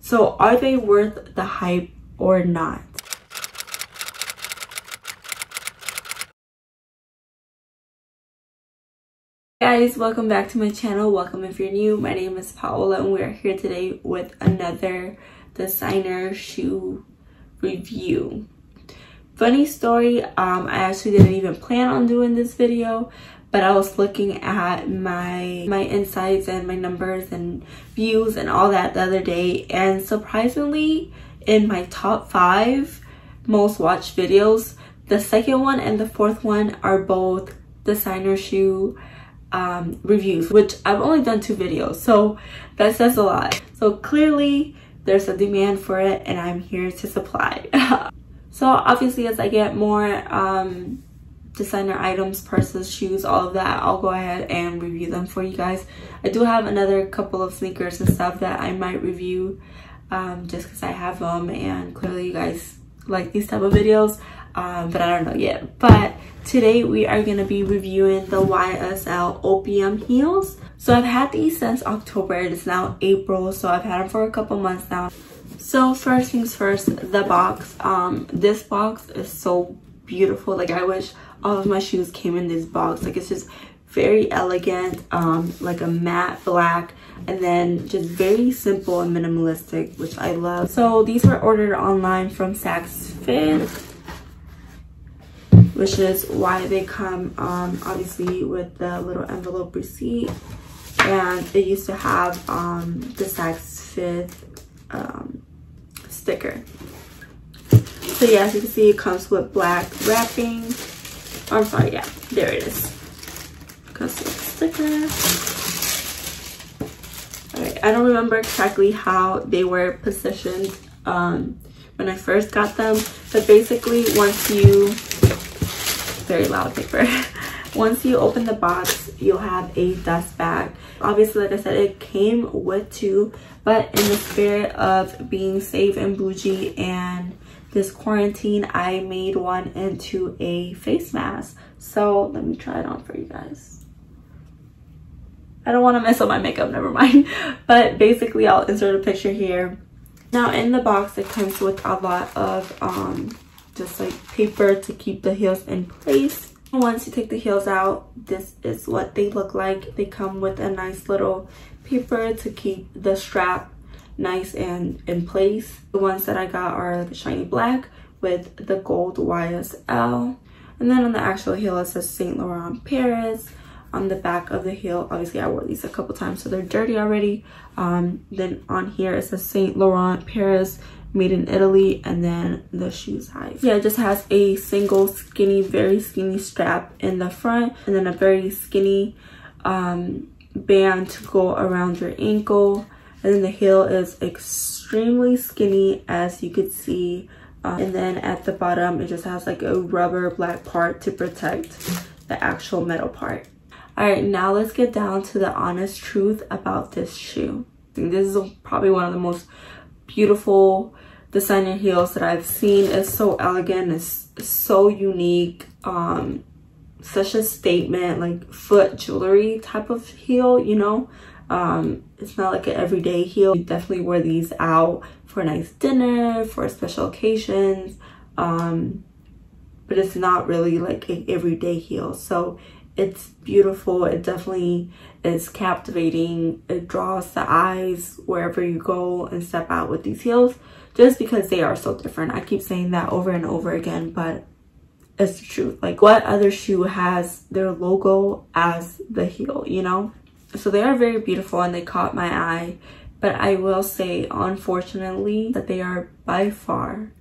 So are they worth the hype or not? Guys, welcome back to my channel. Welcome if you're new. My name is Paola and we are here today with another designer shoe review. Funny story, I actually didn't even plan on doing this video, but I was looking at my insights and my numbers and views and all that the other day, and surprisingly in my top 5 most watched videos, the second one and the fourth one are both designer shoe reviews, which I've only done 2 videos, so that says a lot. So clearly there's a demand for it and I'm here to supply. So obviously as I get more designer items, purses, shoes, all of that, I'll go ahead and review them for you guys. I do have another couple of sneakers and stuff that I might review just because I have them and clearly you guys like these type of videos, but I don't know yet. But today we are going to be reviewing the YSL Opyum heels. So I've had these since October. It is now April, so I've had them for a couple months now. So first things first, the box. This box is so beautiful. Like, I wish all of my shoes came in this box. Like, it's just very elegant, like a matte black, and then just very simple and minimalistic, which I love. So these were ordered online from Saks Fifth, which is why they come obviously with the little envelope receipt, and it used to have the Saks Fifth sticker. So yeah, as you can see, it comes with black wrapping. Oh, I'm sorry, yeah, there it is. Comes with sticker. Alright, I don't remember exactly how they were positioned when I first got them, but basically once you, very loud paper, once you open the box, you'll have a dust bag. Obviously, like I said, it came with 2, but in the spirit of being safe and bougie and this quarantine, I made one into a face mask. So let me try it on for you guys. I don't want to mess up my makeup, never mind. But basically, I'll insert a picture here. Now in the box, it comes with a lot of just like paper to keep the heels in place. Once you take the heels out, this is what they look like. They come with a nice little paper to keep the strap nice and in place. The ones that I got are the shiny black with the gold YSL, and then on the actual heel it says Saint Laurent Paris. On the back of the heel, obviously I wore these a couple times so they're dirty already. Then on here it says Saint Laurent Paris, made in Italy, and then the shoe size. Yeah, it just has a single skinny, very skinny strap in the front, and then a very skinny band to go around your ankle. And then the heel is extremely skinny, as you could see. And then at the bottom, it just has like a rubber black part to protect the actual metal part. All right, now let's get down to the honest truth about this shoe. This is probably one of the most beautiful designer heels that I've seen. It's so elegant, it's so unique, such a statement, like foot jewelry type of heel, you know. It's not like an everyday heel. You definitely wear these out for a nice dinner, for special occasions, but it's not really like an everyday heel. So it's beautiful. It definitely is captivating. It draws the eyes wherever you go and step out with these heels, just because they are so different. I keep saying that over and over again, but it's the truth. Like, what other shoe has their logo as the heel, you know? So they are very beautiful and they caught my eye, but I will say, unfortunately, that they are by far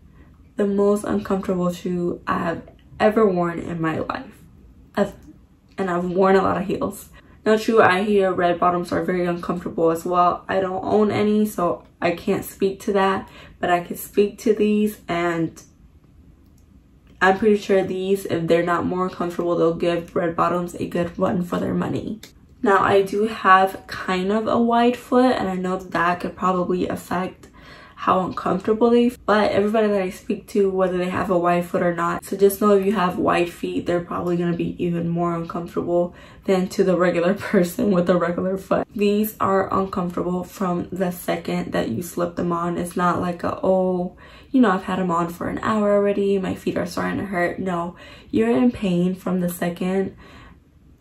the most uncomfortable shoe I have ever worn in my life. And I've worn a lot of heels. Now, true, I hear red bottoms are very uncomfortable as well. I don't own any, so I can't speak to that, but I can speak to these, and I'm pretty sure these, if they're not more comfortable, they'll give red bottoms a good run for their money. Now, I do have kind of a wide foot, and I know that could probably affect how uncomfortable they feel. But everybody that I speak to, whether they have a wide foot or not, so just know if you have wide feet, they're probably going to be even more uncomfortable than to the regular person with a regular foot. These are uncomfortable from the second that you slip them on. It's not like a, oh, you know, I've had them on for an hour already, my feet are starting to hurt. No, you're in pain from the second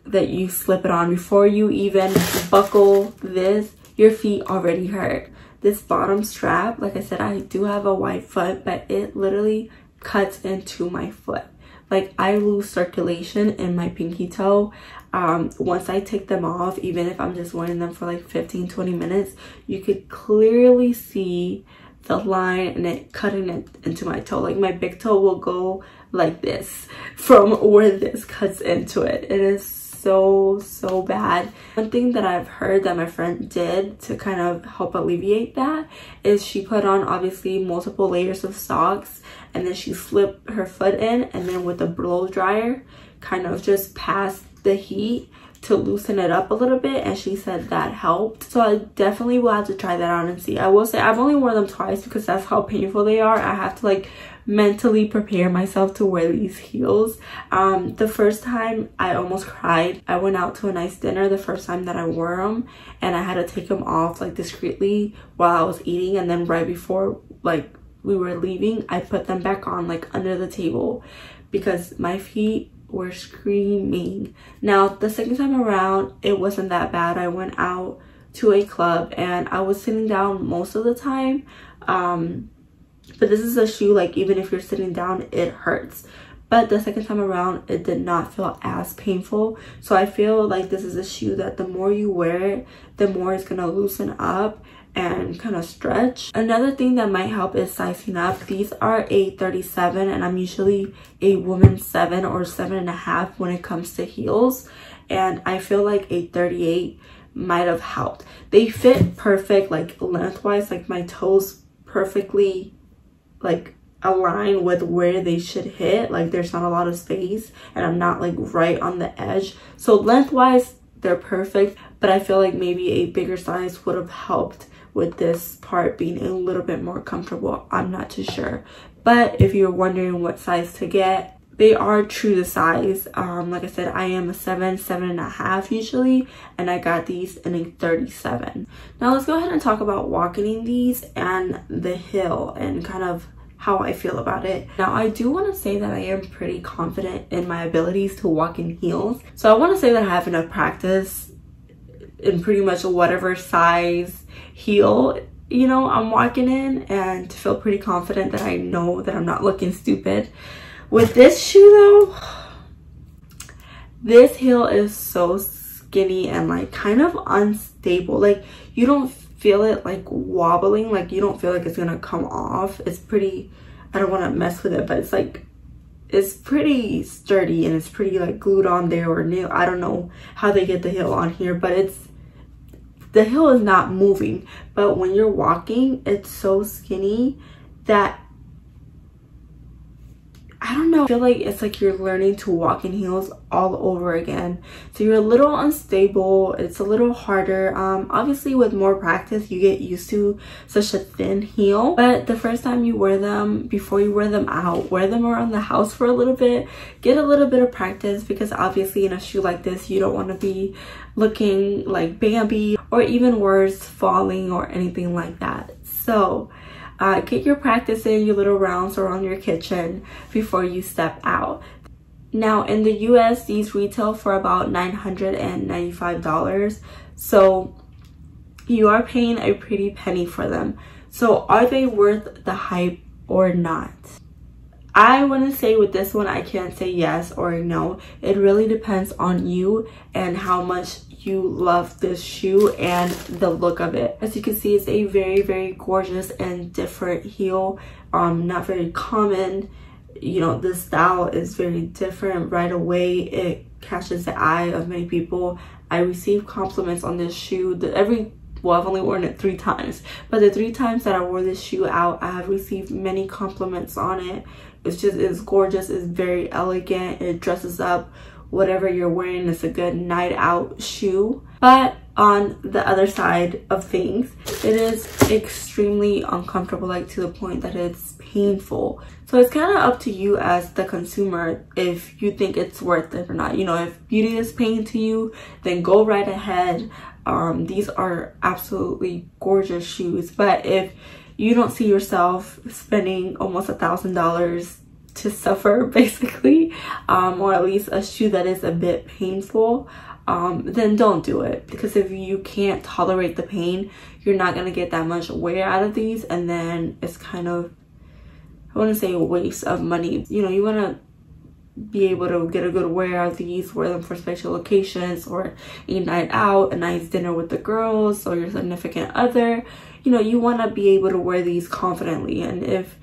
that you slip it on. Before you even buckle this, your feet already hurt. This bottom strap, like I said, I do have a wide foot, but it literally cuts into my foot. Like, I lose circulation in my pinky toe. Once I take them off, even if I'm just wearing them for like 15-20 minutes, you could clearly see the line and it cutting it into my toe. Like, my big toe will go like this from where this cuts into it. It is so bad. One thing that I've heard that my friend did to kind of help alleviate that is she put on obviously multiple layers of socks, and then she slipped her foot in, and then with a blow dryer kind of just passed the heat to loosen it up a little bit, and she said that helped. So I definitely will have to try that on and see. I will say I've only worn them twice because that's how painful they are. I have to like mentally prepare myself to wear these heels. The first time I almost cried. I went out to a nice dinner the first time that I wore them, and I had to take them off like discreetly while I was eating, and then right before like we were leaving, I put them back on like under the table because my feet were screaming. Now the second time around, it wasn't that bad. I went out to a club and I was sitting down most of the time, but this is a shoe, like even if you're sitting down, it hurts. But the second time around, it did not feel as painful. So I feel like this is a shoe that the more you wear it, the more it's gonna loosen up and kind of stretch. Another thing that might help is sizing up. These are a 37 and I'm usually a woman 7 or 7.5 when it comes to heels, and I feel like a 38 might have helped. They fit perfect, like lengthwise, like my toes perfectly like align with where they should hit. Like there's not a lot of space and I'm not like right on the edge, so lengthwise they're perfect. But I feel like maybe a bigger size would have helped with this part being a little bit more comfortable. I'm not too sure, but if you're wondering what size to get, they are true to size. Like I said, I am a 7.5 usually, and I got these in a 37. Now let's go ahead and talk about walking in these and the heel and kind of how I feel about it. Now I do want to say that I am pretty confident in my abilities to walk in heels, so I want to say that I have enough practice in pretty much whatever size heel, you know, I'm walking in, and to feel pretty confident that I know that I'm not looking stupid. With this shoe though, this heel is so skinny and like kind of unstable. Like you don't feel it like wobbling, like you don't feel like it's gonna come off. It's pretty, I don't want to mess with it, but it's like, it's pretty sturdy and it's pretty like glued on there or nail. I don't know how they get the heel on here, but it's, the heel is not moving, but when you're walking, it's so skinny that I don't know, I feel like it's like you're learning to walk in heels all over again. So you're a little unstable, it's a little harder. Obviously with more practice you get used to such a thin heel, but the first time you wear them, before you wear them out, wear them around the house for a little bit, get a little bit of practice, because obviously in a shoe like this you don't want to be looking like Bambi, or even worse, falling or anything like that. So get your practice in, your little rounds around your kitchen before you step out. Now in the US, these retail for about $995, so you are paying a pretty penny for them. So are they worth the hype or not? I want to say with this one, I can't say yes or no. It really depends on you and how much you love this shoe and the look of it. As you can see, it's a very gorgeous and different heel. Not very common. You know, the style is very different. Right away it catches the eye of many people. I received compliments on this shoe. Well, I've only worn it 3 times, but the 3 times that I wore this shoe out, I have received many compliments on it. It's gorgeous, it's very elegant, it dresses up whatever you're wearing. It's a good night out shoe. But on the other side of things, it is extremely uncomfortable, like to the point that it's painful. So it's kind of up to you as the consumer if you think it's worth it or not. You know, if beauty is pain to you, then go right ahead. These are absolutely gorgeous shoes, but if you don't see yourself spending almost $1,000 to suffer, basically, or at least a shoe that is a bit painful, then don't do it. Because if you can't tolerate the pain, you're not going to get that much wear out of these, and then it's kind of, I wouldn't say a waste of money. You know, you want to be able to get a good wear out of these, wear them for special occasions or a night out, a nice dinner with the girls or your significant other. You know, you want to be able to wear these confidently, and if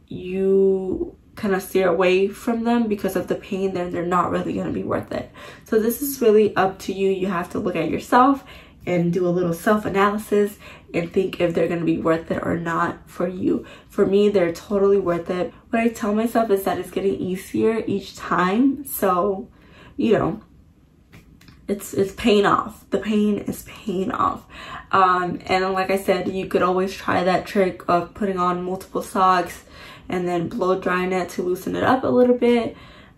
you kind of steer away from them because of the pain, then they're not really going to be worth it. So this is really up to you. You have to look at yourself and do a little self-analysis and think if they're going to be worth it or not for you. For me, they're totally worth it. What I tell myself is that it's getting easier each time. So, you know, it's paying off. The pain is paying off. And like I said, you could always try that trick of putting on multiple socks and then blow drying it to loosen it up a little bit.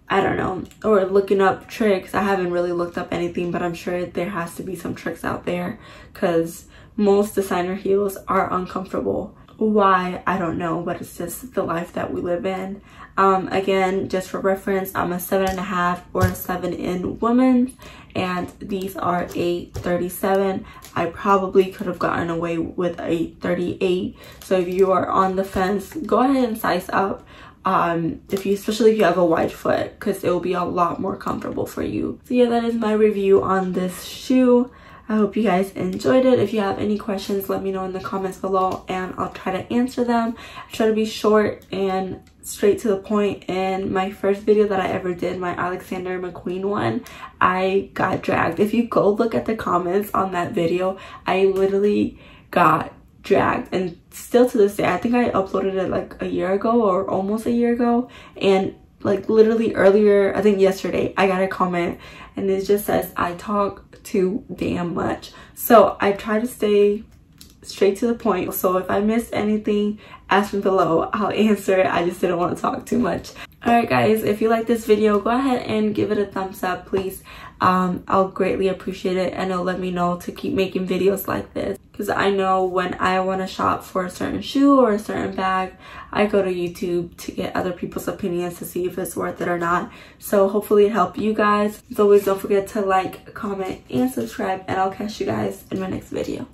I don't know, or looking up tricks. I haven't really looked up anything, but I'm sure there has to be some tricks out there because most designer heels are uncomfortable. Why? I don't know, but it's just the life that we live in. Again, just for reference, I'm a 7.5 or a 7 in women's, and these are a 37. I probably could have gotten away with a 38. So if you are on the fence, go ahead and size up. Especially if you have a wide foot, because it will be a lot more comfortable for you. So yeah, that is my review on this shoe. I hope you guys enjoyed it. If you have any questions, let me know in the comments below and I'll try to answer them. I try to be short and straight to the point. In my first video that I ever did, my Alexander McQueen one, I got dragged. If you go look at the comments on that video, I literally got dragged, and still to this day, I think I uploaded it like a year ago or almost a year ago, and like literally earlier, I think yesterday, I got a comment and it just says I talk too damn much. So I try to stay straight to the point. So if I missed anything, ask me below, I'll answer it. I just didn't want to talk too much. Alright guys, if you like this video, go ahead and give it a thumbs up, please. I'll greatly appreciate it, and it'll let me know to keep making videos like this, because I know when I want to shop for a certain shoe or a certain bag, I go to YouTube to get other people's opinions to see if it's worth it or not. So hopefully it helped you guys. As always, don't forget to like, comment, and subscribe, and I'll catch you guys in my next video.